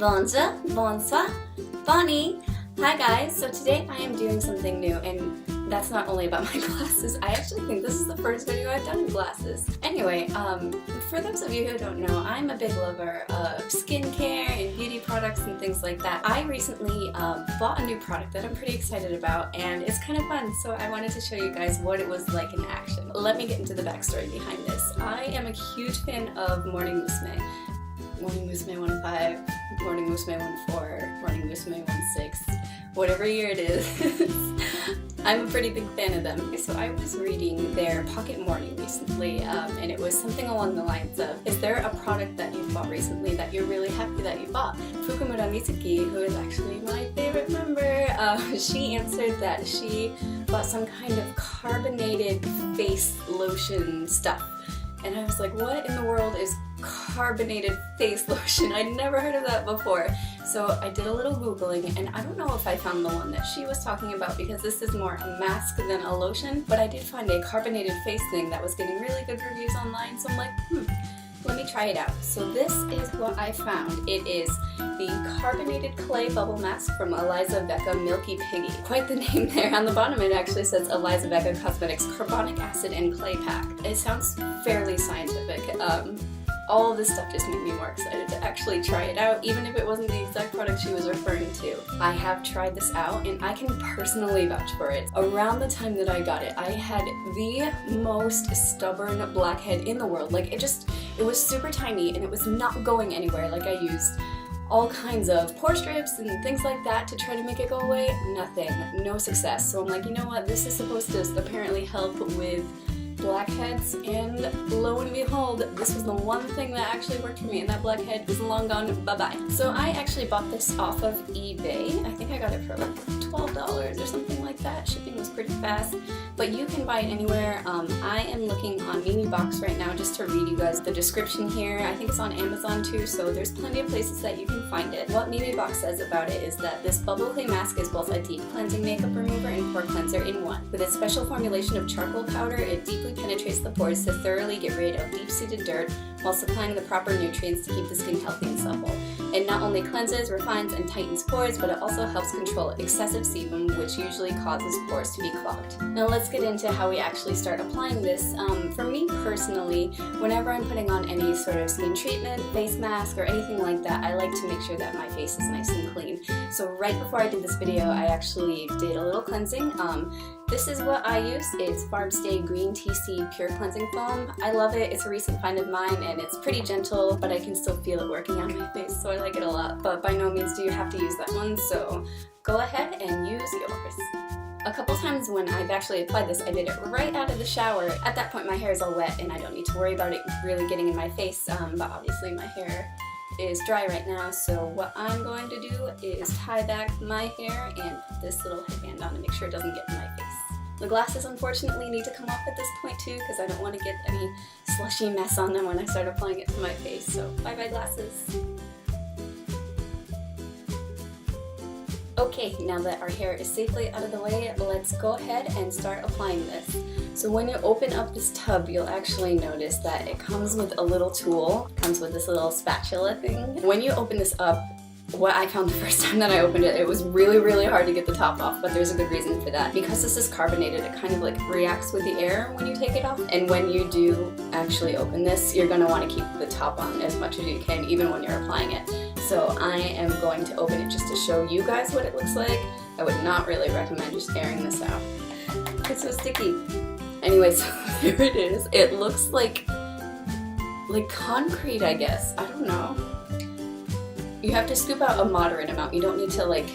Bonjour, bonsoir, Bonnie. Hi guys, so today I am doing something new, and that's not only about my glasses. I actually think this is the first video I've done in glasses. Anyway, for those of you who don't know, I'm a big lover of skincare and beauty products and things like that. I recently bought a new product that I'm pretty excited about, and it's kind of fun, so I wanted to show you guys what it was like in action. Let me get into the backstory behind this. I am a huge fan of Morning Musume. Morning Musume 1.5, Morning Musume 1.4, Morning Musume 1.6, whatever year it is. I'm a pretty big fan of them. So I was reading their Pocket Morning recently, and it was something along the lines of, is there a product that you've bought recently that you're really happy that you bought? Mitsuki, who is actually my favorite member, she answered that she bought some kind of carbonated face lotion stuff. And I was like, what in the world is carbonated face lotion? I'd never heard of that before. So I did a little Googling, and I don't know if I found the one that she was talking about because this is more a mask than a lotion, but I did find a carbonated face thing that was getting really good reviews online, so I'm like, let me try it out. So this is what I found. It is the Carbonated Clay Bubble Mask from Elizavecca Milky Piggy. Quite the name there. On the bottom it actually says Elizavecca Cosmetics Carbonic Acid and Clay Pack. It sounds fairly scientific. All of this stuff just made me more excited to actually try it out, even if it wasn't the exact product she was referring to. I have tried this out, and I can personally vouch for it. Around the time that I got it, I had the most stubborn blackhead in the world. Like, it was super tiny, and it was not going anywhere. Like, I used all kinds of pore strips and things like that to try to make it go away. Nothing. No success. So I'm like, you know what? This is supposed to apparently help with blackheads, and lo and behold, this was the one thing that actually worked for me, and that blackhead is long gone, bye-bye. So I actually bought this off of eBay. I think I got it for like $12 or something like that. Shipping was pretty fast, but you can buy it anywhere. I am looking on Mimi Box right now just to read you guys the description here. I think it's on Amazon too, so there's plenty of places that you can find it. What Mimi Box says about it is that this bubble clay mask is both a deep cleansing makeup remover and pore cleanser in one. With its special formulation of charcoal powder, it deeply penetrates the pores to thoroughly get rid of deep-seated dirt while supplying the proper nutrients to keep the skin healthy and supple. It not only cleanses, refines, and tightens pores, but it also helps control excessive sebum, which usually causes pores to be clogged. Now let's get into how we actually start applying this. For me personally, whenever I'm putting on any sort of skin treatment, face mask, or anything like that, I like to make sure that my face is nice and clean. So right before I did this video, I actually did a little cleansing. This is what I use. It's Farm Stay Green Tea Seed Pure Cleansing Foam. I love it. It's a recent find of mine, and it's pretty gentle, but I can still feel it working on my face, so I like it a lot. But by no means do you have to use that one, so go ahead and use yours. A couple times when I've actually applied this, I did it right out of the shower. At that point my hair is all wet and I don't need to worry about it really getting in my face, but obviously my hair is dry right now, so what I'm going to do is tie back my hair and put this little headband on to make sure it doesn't get in my face. The glasses unfortunately need to come off at this point too, because I don't want to get any slushy mess on them when I start applying it to my face, so bye bye glasses. Okay, now that our hair is safely out of the way, let's go ahead and start applying this. So when you open up this tub, you'll actually notice that it comes with a little tool. It comes with this little spatula thing. When you open this up, what I found the first time that I opened it, it was really hard to get the top off, but there's a good reason for that. Because this is carbonated, it kind of like reacts with the air when you take it off. And when you do actually open this, you're going to want to keep the top on as much as you can, even when you're applying it. So I am going to open it just to show you guys what it looks like. I would not really recommend just airing this out. It's so sticky. Anyway, so there it is. It looks like concrete, I guess. I don't know. You have to scoop out a moderate amount. You don't need to like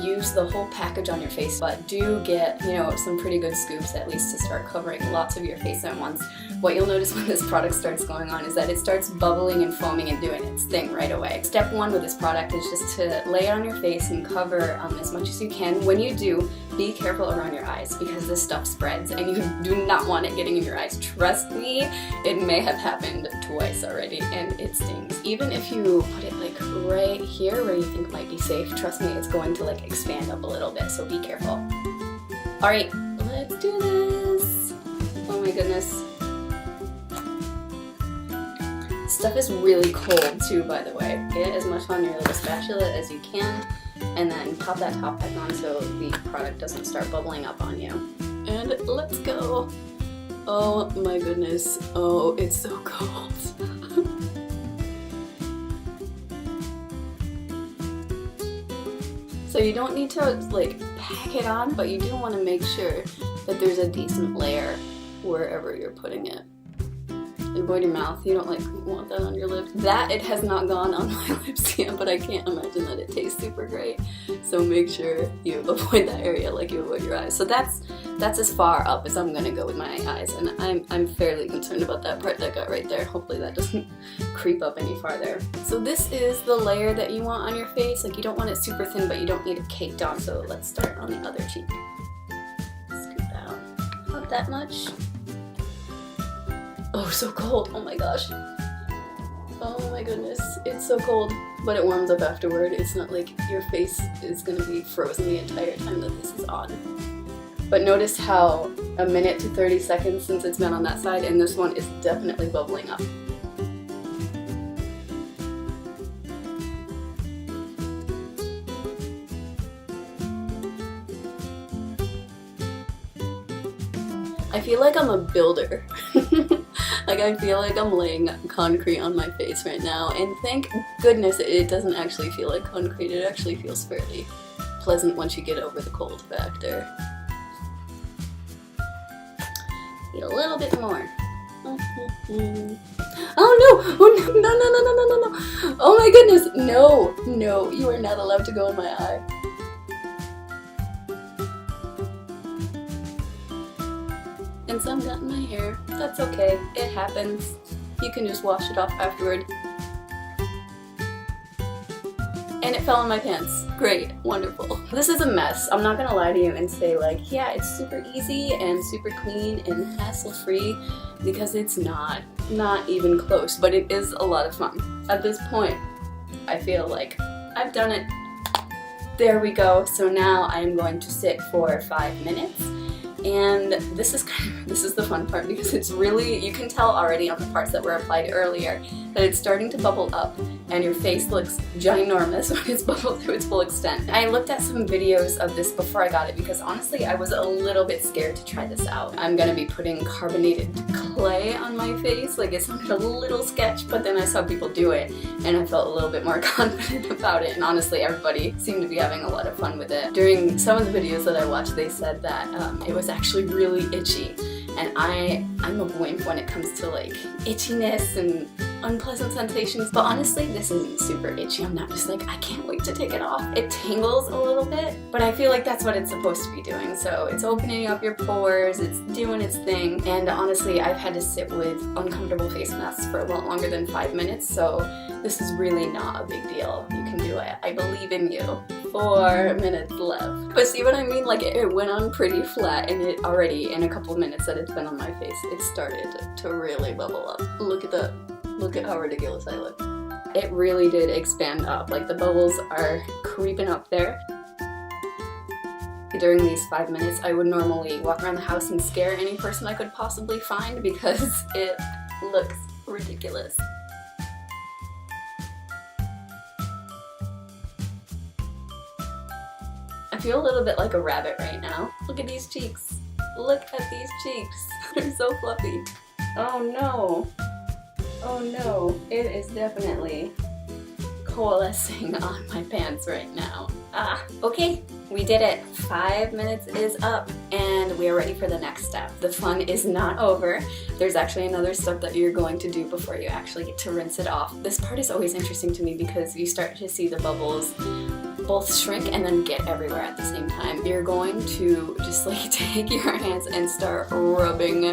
use the whole package on your face, but do get, you know, some pretty good scoops at least to start covering lots of your face at once. What you'll notice when this product starts going on is that it starts bubbling and foaming and doing its thing right away. Step one with this product is just to lay it on your face and cover as much as you can. When you do, be careful around your eyes because this stuff spreads and you do not want it getting in your eyes. Trust me, it may have happened twice already and it stings. Even if you put it like right here where you think might be safe, trust me, it's going to like expand up a little bit, so be careful. Alright, let's do this. Oh my goodness. Stuff is really cold too, by the way. Get as much on your little spatula as you can, and then pop that top back on so the product doesn't start bubbling up on you. And let's go. Oh my goodness. Oh, it's so cold. So you don't need to like pack it on, but you do want to make sure that there's a decent layer wherever you're putting it. Avoid your mouth. You don't like want that on your lips. That it has not gone on my lips yet, but I can't imagine that it tastes super great. So make sure you avoid that area like you avoid your eyes. So that's as far up as I'm gonna go with my eyes, and I'm fairly concerned about that part that got right there. Hopefully that doesn't creep up any farther. So this is the layer that you want on your face. Like you don't want it super thin, but you don't need it caked on. So let's start on the other cheek. Scoop out. Not that much. Oh, so cold. Oh my gosh. Oh my goodness. It's so cold. But it warms up afterward. It's not like your face is going to be frozen the entire time that this is on. But notice how a minute to 30 seconds since it's been on that side, and this one is definitely bubbling up. I feel like I'm a builder. Like I feel like I'm laying concrete on my face right now, and thank goodness it doesn't actually feel like concrete. It actually feels fairly pleasant once you get over the cold factor. Need a little bit more. Oh no! Oh no! Oh my goodness! No! No! You are not allowed to go in my eye. And some got in my hair. That's okay. It happens. You can just wash it off afterward. And it fell on my pants. Great. Wonderful. This is a mess. I'm not gonna lie to you and say like, yeah, it's super easy and super clean and hassle-free, because it's not. Not even close. But it is a lot of fun. At this point, I feel like I've done it. There we go. So now I'm going to sit for 5 minutes. And this is the fun part, because it's really, you can tell already on the parts that were applied earlier that it's starting to bubble up, and your face looks ginormous when it's bubbled to its full extent. I looked at some videos of this before I got it, because honestly I was a little bit scared to try this out. I'm gonna be putting carbonated clay on my face. Like it sounded a little sketch, but then I saw people do it and I felt a little bit more confident about it, and honestly everybody seemed to be having a lot of fun with it. During some of the videos that I watched, they said that it was actually really itchy, and I'm a wimp when it comes to like itchiness and unpleasant sensations, but honestly this isn't super itchy. I'm not just like, I can't wait to take it off. It tingles a little bit, but I feel like that's what it's supposed to be doing. So it's opening up your pores, it's doing its thing, and honestly I've had to sit with uncomfortable face masks for a lot longer than 5 minutes, so this is really not a big deal. You can do it. I believe in you. 4 minutes left. But see what I mean? Like it went on pretty flat, and it already, in a couple minutes that it's been on my face, it started to really bubble up. Look at that. Look at how ridiculous I look. It really did expand up. Like the bubbles are creeping up there. During these 5 minutes, I would normally walk around the house and scare any person I could possibly find, because it looks ridiculous. I feel a little bit like a rabbit right now. Look at these cheeks. Look at these cheeks. They're so fluffy. Oh no. Oh no. It is definitely coalescing on my pants right now. Okay. We did it. 5 minutes is up, and we are ready for the next step. The fun is not over. There's actually another step that you're going to do before you actually get to rinse it off. This part is always interesting to me, because you start to see the bubbles both shrink and then get everywhere at the same time. You're going to just like take your hands and start rubbing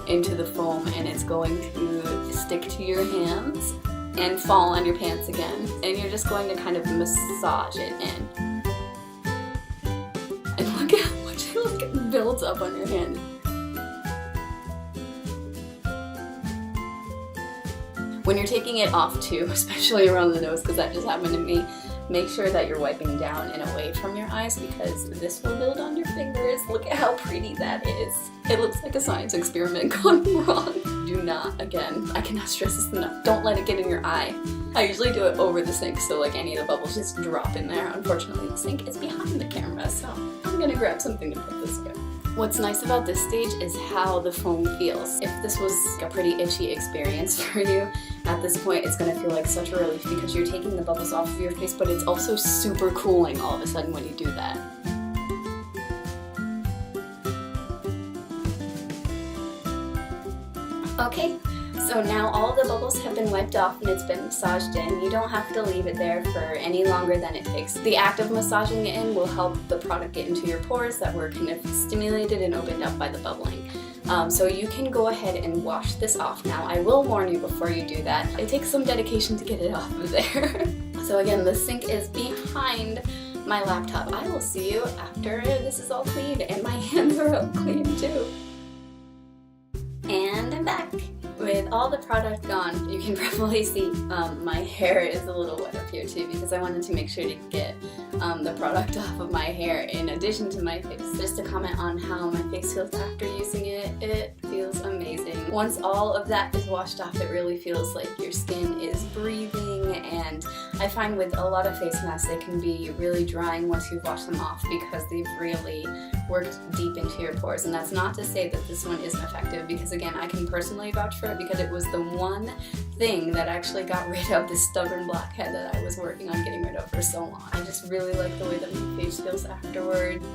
into the foam, and it's going to stick to your hands and fall on your pants again. And you're just going to kind of massage it in. And look at how much it builds up on your hand. When you're taking it off too, especially around the nose, because that just happened to me, make sure that you're wiping down and away from your eyes, because this will build on your fingers. Look at how pretty that is. It looks like a science experiment gone wrong. do not, again, I cannot stress this enough, don't let it get in your eye. I usually do it over the sink, so like any of the bubbles just drop in there. Unfortunately, the sink is behind the camera, so I'm gonna grab something to put this in. What's nice about this stage is how the foam feels. If this was a pretty itchy experience for you, at this point it's gonna feel like such a relief because you're taking the bubbles off of your face, but it's also super cooling all of a sudden when you do that. Okay, so now all the bubbles have been wiped off and it's been massaged in. You don't have to leave it there for any longer than it takes. The act of massaging it in will help the product get into your pores that were kind of stimulated and opened up by the bubbling. So you can go ahead and wash this off now. I will warn you before you do that. It takes some dedication to get it off of there. So again, the sink is behind my laptop. I will see you after this is all clean and my hands are all clean too. And I'm back. With all the product gone, you can probably see my hair is a little wet up here too because I wanted to make sure to get the product off of my hair in addition to my face. Just to comment on how my face feels after using it, it feels amazing. Once all of that is washed off, it really feels like your skin is breathing, and I find with a lot of face masks they can be really drying once you wash them off because they've really worked deep into your pores. And that's not to say that this one isn't effective, because again, I can personally vouch for it because it was the one thing that actually got rid of this stubborn blackhead that I was working on getting rid of for so long. I just really like the way that my face feels afterwards.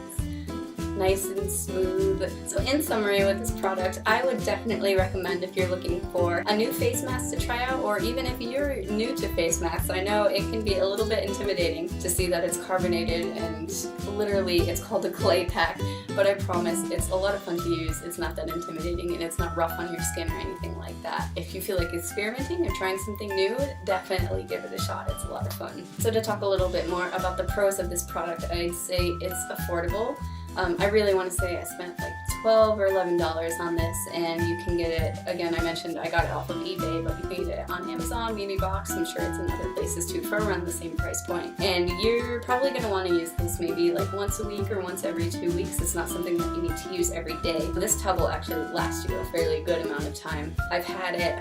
Nice and smooth. So in summary with this product, I would definitely recommend if you're looking for a new face mask to try out, or even if you're new to face masks. I know it can be a little bit intimidating to see that it's carbonated and literally it's called a clay pack, but I promise it's a lot of fun to use. It's not that intimidating and it's not rough on your skin or anything like that. If you feel like experimenting or trying something new, definitely give it a shot. It's a lot of fun. So to talk a little bit more about the pros of this product, I'd say it's affordable. I really want to say I spent like $12 or $11 on this, and you can get it, again, I mentioned I got it off of eBay, but you can get it on Amazon, Beauty Box, I'm sure it's in other places too for around the same price point. And you're probably going to want to use this maybe like once a week or once every 2 weeks. It's not something that you need to use every day. This tub will actually last you a fairly good amount of time. I've had it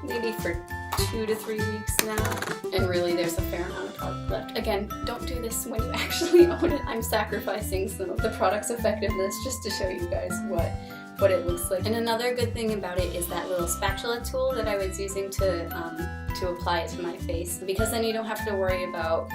maybe for 2 to 3 weeks now, and really there's a fair amount of product left. Again, don't do this when you actually own it. I'm sacrificing some of the product's effectiveness just to show you guys what it looks like. And another good thing about it is that little spatula tool that I was using to apply it to my face, because then you don't have to worry about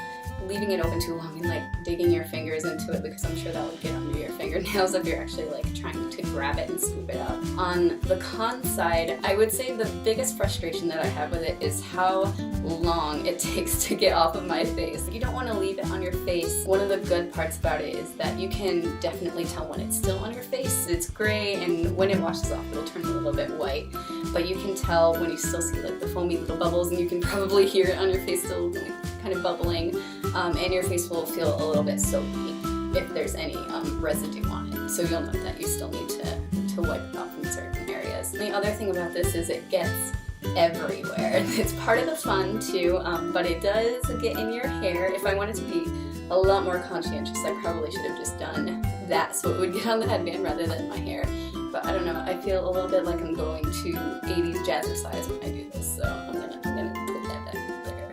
leaving it open too long and like digging your fingers into it, because I'm sure that would get under your fingernails if you're actually like trying to grab it and scoop it up. On the con side, I would say the biggest frustration that I have with it is how long it takes to get off of my face. You don't want to leave it on your face. One of the good parts about it is that you can definitely tell when it's still on your face. It's gray, and when it washes off it'll turn a little bit white, but you can tell when you still see like the foamy little bubbles, and you can probably hear it on your face still like kind of bubbling. And your face will feel a little bit soapy if there's any residue on it. So you'll know that you still need to wipe it off in certain areas. And the other thing about this is it gets everywhere. It's part of the fun too, but it does get in your hair. If I wanted to be a lot more conscientious, I probably should have just done that so it would get on the headband rather than my hair. But I don't know, I feel a little bit like I'm going to 80s jazzercise when I do this, so I'm gonna put that there.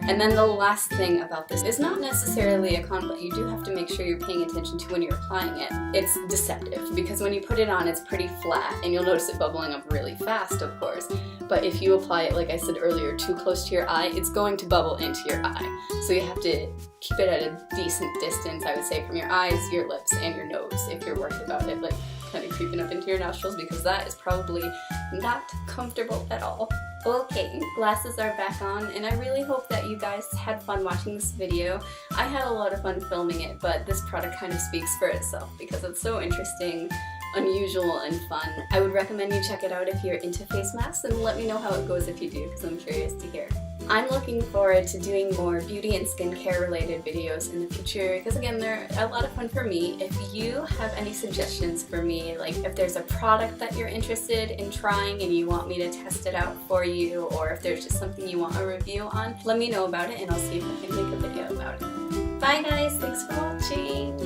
And then the last thing about this is not necessarily a con, but you do have to make sure you're paying attention to when you're applying it. It's deceptive because when you put it on, it's pretty flat, and you'll notice it bubbling up really fast, of course. But if you apply it, like I said earlier, too close to your eye, it's going to bubble into your eye. So you have to keep it at a decent distance, I would say, from your eyes, your lips, and your nose if you're worried about it, like kind of creeping up into your nostrils, because that is probably not comfortable at all. Okay, glasses are back on, and I really hope that you guys had fun watching this video. I had a lot of fun filming it, but this product kind of speaks for itself because it's so interesting, unusual, and fun. I would recommend you check it out if you're into face masks, and let me know how it goes if you do, because I'm curious to hear. I'm looking forward to doing more beauty and skincare related videos in the future, because again, they're a lot of fun for me. If you have any suggestions for me, like if there's a product that you're interested in trying and you want me to test it out for you, or if there's just something you want a review on, let me know about it and I'll see if I can make a video about it. Bye guys, thanks for watching!